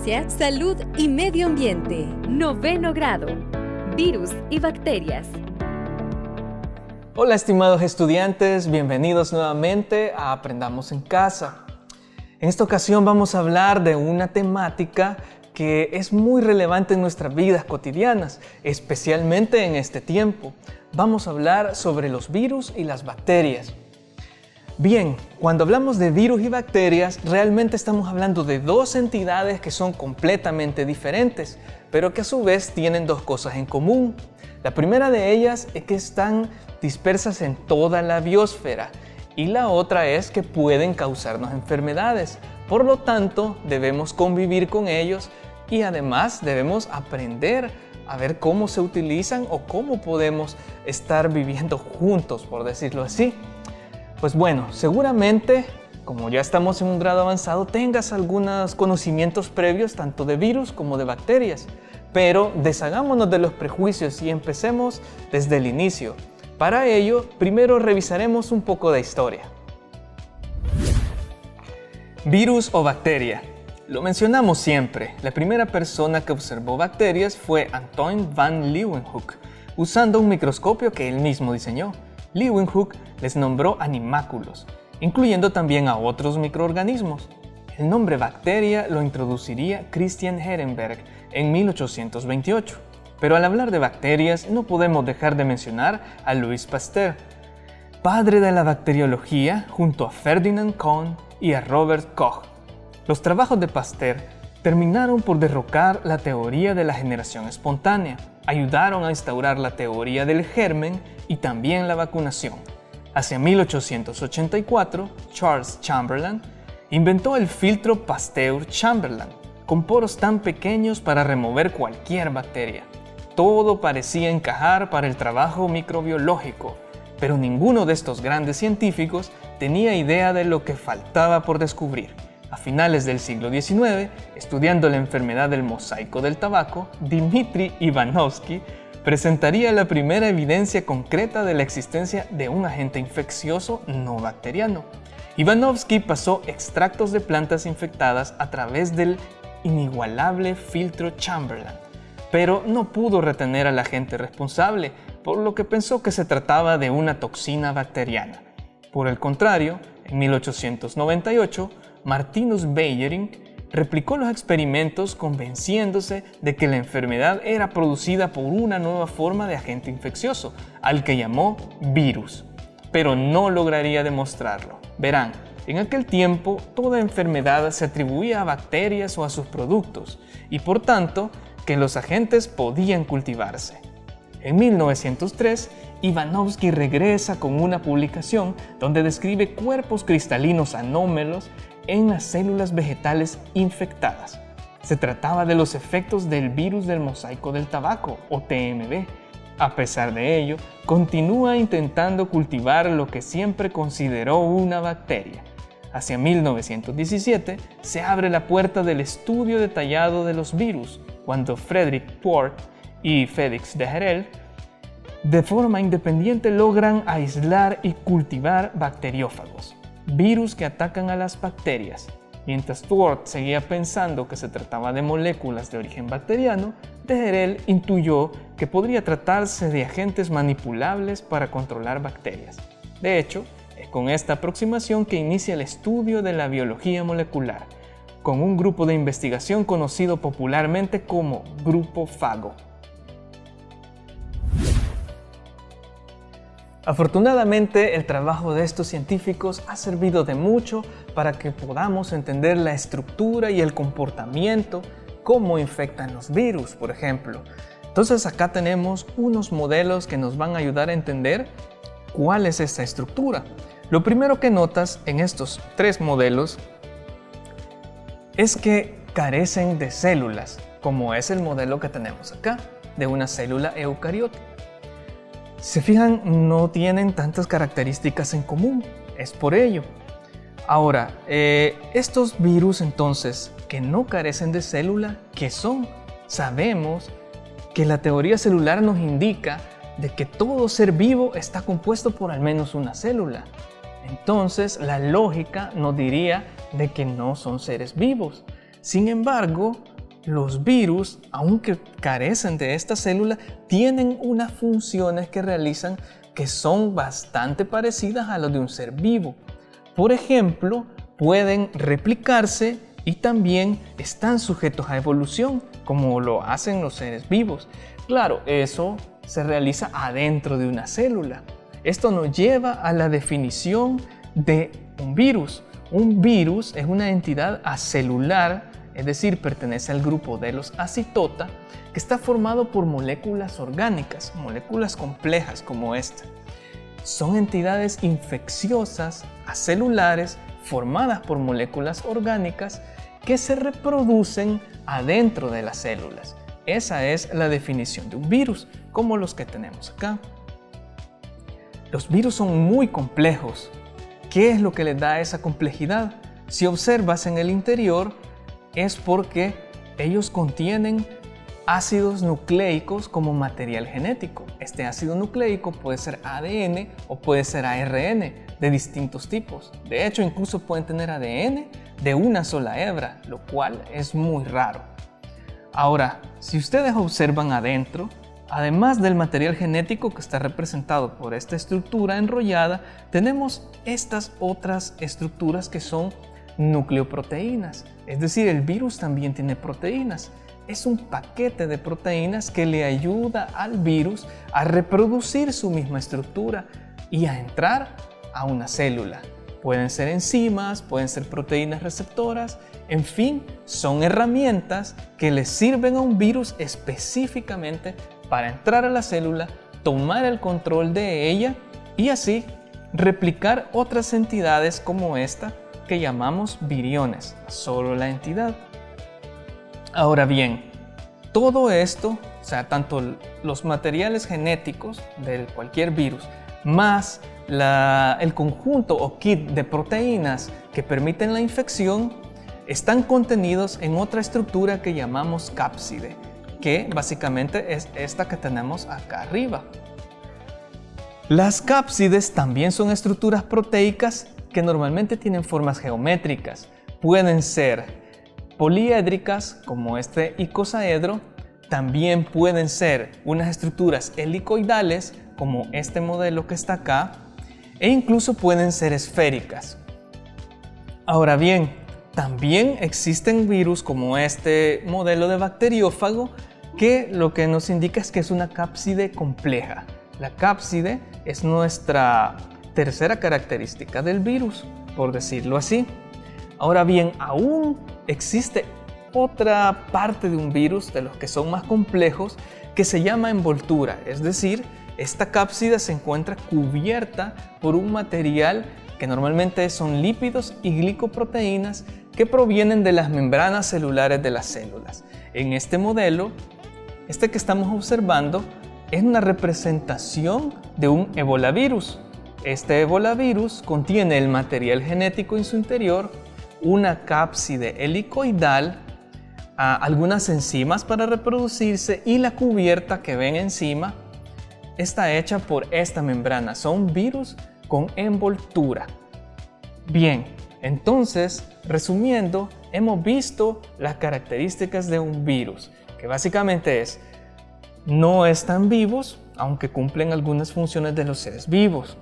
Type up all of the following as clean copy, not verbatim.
Ciencia, Salud y Medio Ambiente. 9º grado. Virus y bacterias. Hola estimados estudiantes, bienvenidos nuevamente a Aprendamos en Casa. En esta ocasión vamos a hablar de una temática que es muy relevante en nuestras vidas cotidianas, especialmente en este tiempo. Vamos a hablar sobre los virus y las bacterias. Bien, cuando hablamos de virus y bacterias, realmente estamos hablando de dos entidades que son completamente diferentes, pero que a su vez tienen dos cosas en común. La primera de ellas es que están dispersas en toda la biosfera y la otra es que pueden causarnos enfermedades. Por lo tanto, debemos convivir con ellos y además debemos aprender a ver cómo se utilizan o cómo podemos estar viviendo juntos, por decirlo así. Pues bueno, seguramente, como ya estamos en un grado avanzado, tengas algunos conocimientos previos tanto de virus como de bacterias. Pero deshagámonos de los prejuicios y empecemos desde el inicio. Para ello, primero revisaremos un poco de historia. Virus o bacteria. Lo mencionamos siempre. La primera persona que observó bacterias fue Antoine van Leeuwenhoek, usando un microscopio que él mismo diseñó. Leeuwenhoek les nombró animáculos, incluyendo también a otros microorganismos. El nombre bacteria lo introduciría Christian Herenberg en 1828. Pero al hablar de bacterias no podemos dejar de mencionar a Louis Pasteur, padre de la bacteriología junto a Ferdinand Kohn y a Robert Koch. Los trabajos de Pasteur terminaron por derrocar la teoría de la generación espontánea, ayudaron a instaurar la teoría del germen y también la vacunación. Hacia 1884, Charles Chamberlain inventó el filtro Pasteur-Chamberlain, con poros tan pequeños para remover cualquier bacteria. Todo parecía encajar para el trabajo microbiológico, pero ninguno de estos grandes científicos tenía idea de lo que faltaba por descubrir. A finales del siglo XIX, estudiando la enfermedad del mosaico del tabaco, Dmitri Ivanovsky presentaría la primera evidencia concreta de la existencia de un agente infeccioso no bacteriano. Ivanovsky pasó extractos de plantas infectadas a través del inigualable filtro Chamberlain, pero no pudo retener al agente responsable, por lo que pensó que se trataba de una toxina bacteriana. Por el contrario, en 1898, Martinus Beijerinck replicó los experimentos convenciéndose de que la enfermedad era producida por una nueva forma de agente infeccioso, al que llamó virus, pero no lograría demostrarlo. Verán, en aquel tiempo toda enfermedad se atribuía a bacterias o a sus productos, y por tanto que los agentes podían cultivarse. En 1903, Ivanovsky regresa con una publicación donde describe cuerpos cristalinos anómalos en las células vegetales infectadas. Se trataba de los efectos del virus del mosaico del tabaco, o TMB. A pesar de ello, continúa intentando cultivar lo que siempre consideró una bacteria. Hacia 1917 se abre la puerta del estudio detallado de los virus, cuando Frederick Port y Félix Dejerel de forma independiente logran aislar y cultivar bacteriófagos, virus que atacan a las bacterias. Mientras Port seguía pensando que se trataba de moléculas de origen bacteriano, Dejerel intuyó que podría tratarse de agentes manipulables para controlar bacterias. De hecho, es con esta aproximación que inicia el estudio de la biología molecular, con un grupo de investigación conocido popularmente como Grupo Fago. Afortunadamente, el trabajo de estos científicos ha servido de mucho para que podamos entender la estructura y el comportamiento, cómo infectan los virus, por ejemplo. Entonces acá tenemos unos modelos que nos van a ayudar a entender cuál es esta estructura. Lo primero que notas en estos tres modelos es que carecen de células, como es el modelo que tenemos acá, de una célula eucariota. Si se fijan, no tienen tantas características en común, es por ello. Ahora, estos virus entonces, que no carecen de célula, ¿qué son? Sabemos que la teoría celular nos indica de que todo ser vivo está compuesto por al menos una célula. Entonces, la lógica nos diría de que no son seres vivos. Sin embargo, los virus, aunque carecen de esta célula, tienen unas funciones que realizan que son bastante parecidas a las de un ser vivo. Por ejemplo, pueden replicarse y también están sujetos a evolución, como lo hacen los seres vivos. Claro, eso se realiza adentro de una célula. Esto nos lleva a la definición de un virus. Un virus es una entidad acelular, es decir, pertenece al grupo de los acitota, que está formado por moléculas orgánicas, moléculas complejas como esta. Son entidades infecciosas, acelulares, formadas por moléculas orgánicas que se reproducen adentro de las células. Esa es la definición de un virus, como los que tenemos acá. Los virus son muy complejos. ¿Qué es lo que les da esa complejidad? Si observas en el interior, es porque ellos contienen ácidos nucleicos como material genético. Este ácido nucleico puede ser ADN o puede ser ARN de distintos tipos. De hecho, incluso pueden tener ADN de una sola hebra, lo cual es muy raro. Ahora, si ustedes observan adentro, además del material genético que está representado por esta estructura enrollada, tenemos estas otras estructuras que son nucleoproteínas. Es decir, el virus también tiene proteínas. Es un paquete de proteínas que le ayuda al virus a reproducir su misma estructura y a entrar a una célula. Pueden ser enzimas, pueden ser proteínas receptoras, en fin, son herramientas que le sirven a un virus específicamente para entrar a la célula, tomar el control de ella y así replicar otras entidades como esta que llamamos viriones, solo la entidad. Ahora bien, todo esto, o sea, tanto los materiales genéticos de cualquier virus, más el conjunto o kit de proteínas que permiten la infección, están contenidos en otra estructura que llamamos cápside, que básicamente es esta que tenemos acá arriba. Las cápsides también son estructuras proteicas que normalmente tienen formas geométricas. Pueden ser poliédricas, como este icosaedro, también pueden ser unas estructuras helicoidales, como este modelo que está acá, e incluso pueden ser esféricas. Ahora bien, también existen virus como este modelo de bacteriófago que lo que nos indica es que es una cápside compleja. La cápside es nuestra tercera característica del virus, por decirlo así. Ahora bien, aún existe otra parte de un virus, de los que son más complejos, que se llama envoltura, es decir, esta cápside se encuentra cubierta por un material que normalmente son lípidos y glicoproteínas que provienen de las membranas celulares de las células. En este modelo, este que estamos observando es una representación de un ebolavirus. Este ebolavirus contiene el material genético en su interior, una cápside helicoidal, algunas enzimas para reproducirse y la cubierta que ven encima está hecha por esta membrana. Son virus con envoltura. Bien, entonces, resumiendo, hemos visto las características de un virus, que básicamente es, no están vivos, aunque cumplen algunas funciones de los seres vivos.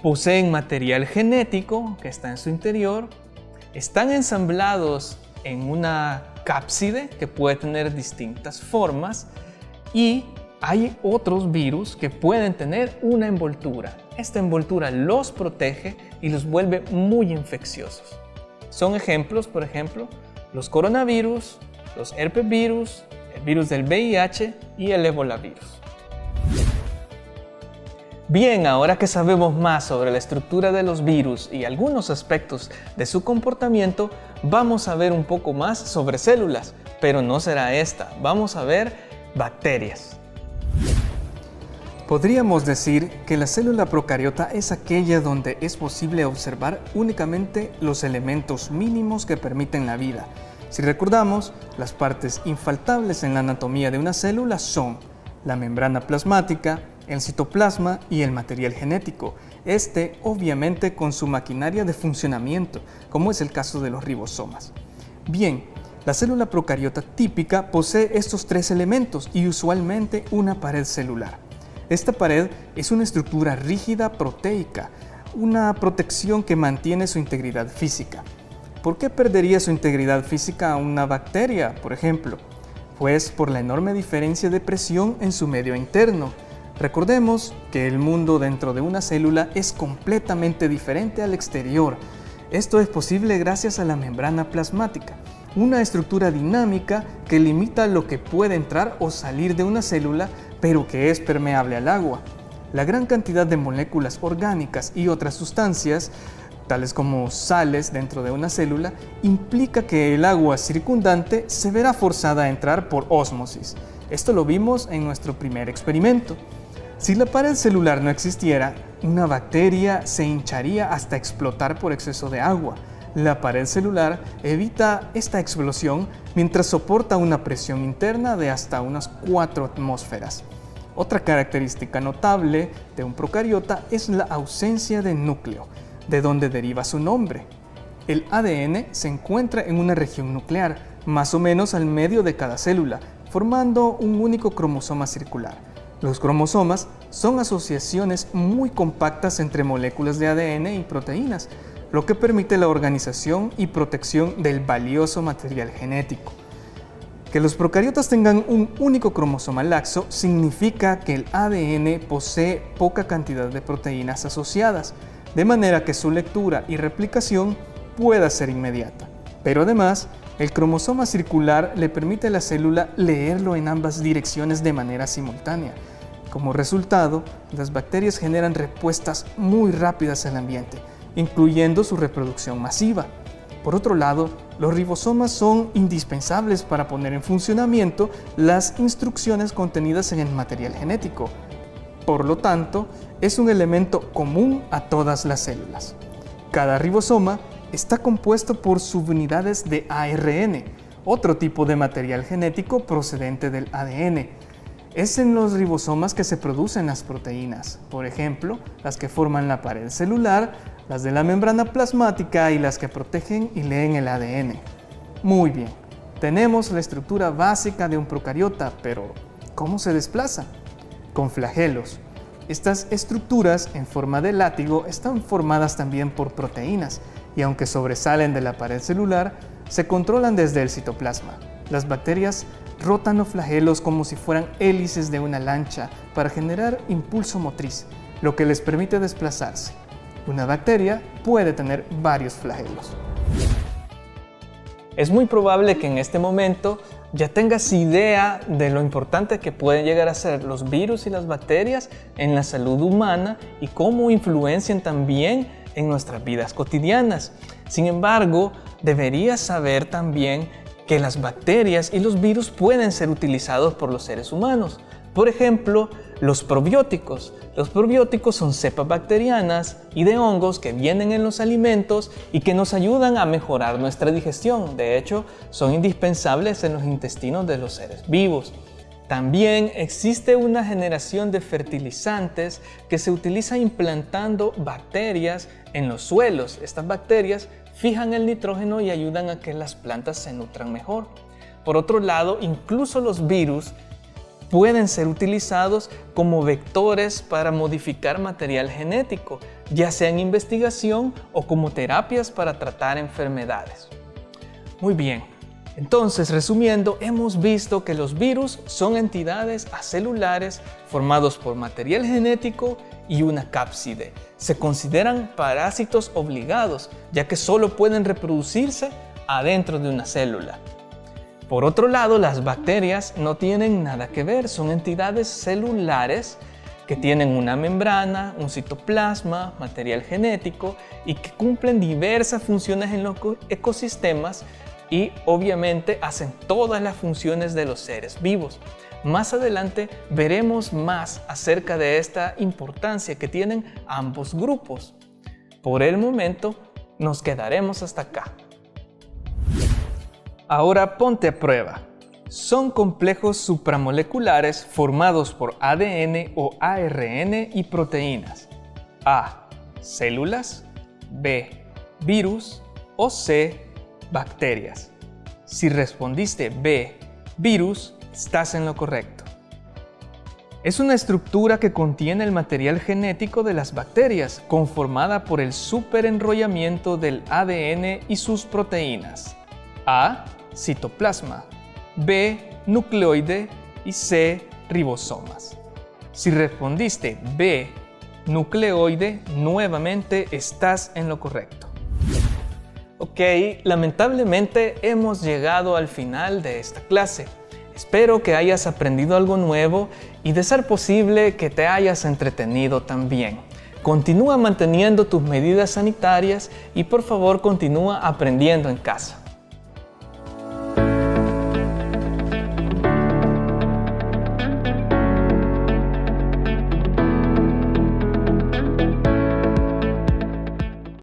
Poseen material genético que está en su interior, están ensamblados en una cápside que puede tener distintas formas y hay otros virus que pueden tener una envoltura. Esta envoltura los protege y los vuelve muy infecciosos. Son ejemplos, por ejemplo, los coronavirus, los herpesvirus, el virus del VIH y el ebolavirus. Bien, ahora que sabemos más sobre la estructura de los virus y algunos aspectos de su comportamiento, vamos a ver un poco más sobre células, pero no será esta, vamos a ver bacterias. Podríamos decir que la célula procariota es aquella donde es posible observar únicamente los elementos mínimos que permiten la vida. Si recordamos, las partes infaltables en la anatomía de una célula son la membrana plasmática, el citoplasma y el material genético, obviamente con su maquinaria de funcionamiento, como es el caso de los ribosomas. Bien, La célula procariota típica posee estos tres elementos y usualmente una pared celular. Esta pared es una estructura rígida proteica, una protección que mantiene su integridad física. ¿Por qué perdería su integridad física una bacteria, por ejemplo? Pues por la enorme diferencia de presión en su medio interno. Recordemos que el mundo dentro de una célula es completamente diferente al exterior. Esto es posible gracias a la membrana plasmática, una estructura dinámica que limita lo que puede entrar o salir de una célula, pero que es permeable al agua. La gran cantidad de moléculas orgánicas y otras sustancias, tales como sales dentro de una célula, implica que el agua circundante se verá forzada a entrar por ósmosis. Esto lo vimos en nuestro primer experimento. Si la pared celular no existiera, una bacteria se hincharía hasta explotar por exceso de agua. La pared celular evita esta explosión mientras soporta una presión interna de hasta unas 4 atmósferas. Otra característica notable de un procariota es la ausencia de núcleo, de donde deriva su nombre. El ADN se encuentra en una región nuclear, más o menos al medio de cada célula, formando un único cromosoma circular. Los cromosomas son asociaciones muy compactas entre moléculas de ADN y proteínas, lo que permite la organización y protección del valioso material genético. Que los procariotas tengan un único cromosoma laxo significa que el ADN posee poca cantidad de proteínas asociadas, de manera que su lectura y replicación pueda ser inmediata. Pero además, el cromosoma circular le permite a la célula leerlo en ambas direcciones de manera simultánea. Como resultado, las bacterias generan respuestas muy rápidas al ambiente, incluyendo su reproducción masiva. Por otro lado, los ribosomas son indispensables para poner en funcionamiento las instrucciones contenidas en el material genético. Por lo tanto, es un elemento común a todas las células. Cada ribosoma está compuesto por subunidades de ARN, otro tipo de material genético procedente del ADN. Es en los ribosomas que se producen las proteínas, por ejemplo, las que forman la pared celular, las de la membrana plasmática y las que protegen y leen el ADN. Muy bien, tenemos la estructura básica de un procariota, pero ¿cómo se desplaza? Con flagelos. Estas estructuras en forma de látigo están formadas también por proteínas y aunque sobresalen de la pared celular, se controlan desde el citoplasma. Las bacterias rotan los flagelos como si fueran hélices de una lancha para generar impulso motriz, lo que les permite desplazarse. Una bacteria puede tener varios flagelos. Es muy probable que en este momento ya tengas idea de lo importante que pueden llegar a ser los virus y las bacterias en la salud humana y cómo influencian también en nuestras vidas cotidianas. Sin embargo, deberías saber también que las bacterias y los virus pueden ser utilizados por los seres humanos. Por ejemplo, los probióticos. Los probióticos son cepas bacterianas y de hongos que vienen en los alimentos y que nos ayudan a mejorar nuestra digestión. De hecho, son indispensables en los intestinos de los seres vivos. También existe una generación de fertilizantes que se utiliza implantando bacterias en los suelos. Estas bacterias fijan el nitrógeno y ayudan a que las plantas se nutran mejor. Por otro lado, incluso los virus pueden ser utilizados como vectores para modificar material genético, ya sea en investigación o como terapias para tratar enfermedades. Muy bien, entonces resumiendo, hemos visto que los virus son entidades acelulares formados por material genético y una cápside. Se consideran parásitos obligados, ya que solo pueden reproducirse adentro de una célula. Por otro lado, las bacterias no tienen nada que ver, son entidades celulares que tienen una membrana, un citoplasma, material genético y que cumplen diversas funciones en los ecosistemas y obviamente hacen todas las funciones de los seres vivos. Más adelante veremos más acerca de esta importancia que tienen ambos grupos. Por el momento nos quedaremos hasta acá. Ahora ponte a prueba. Son complejos supramoleculares formados por ADN o ARN y proteínas. A. Células. B. Virus. O C. Bacterias. Si respondiste B, virus, estás en lo correcto. Es una estructura que contiene el material genético de las bacterias, conformada por el superenrollamiento del ADN y sus proteínas. A, citoplasma, B, nucleoide y C, ribosomas. Si respondiste B, nucleoide, nuevamente estás en lo correcto. Ok, lamentablemente hemos llegado al final de esta clase. Espero que hayas aprendido algo nuevo y, de ser posible, que te hayas entretenido también. Continúa manteniendo tus medidas sanitarias y por favor continúa aprendiendo en casa.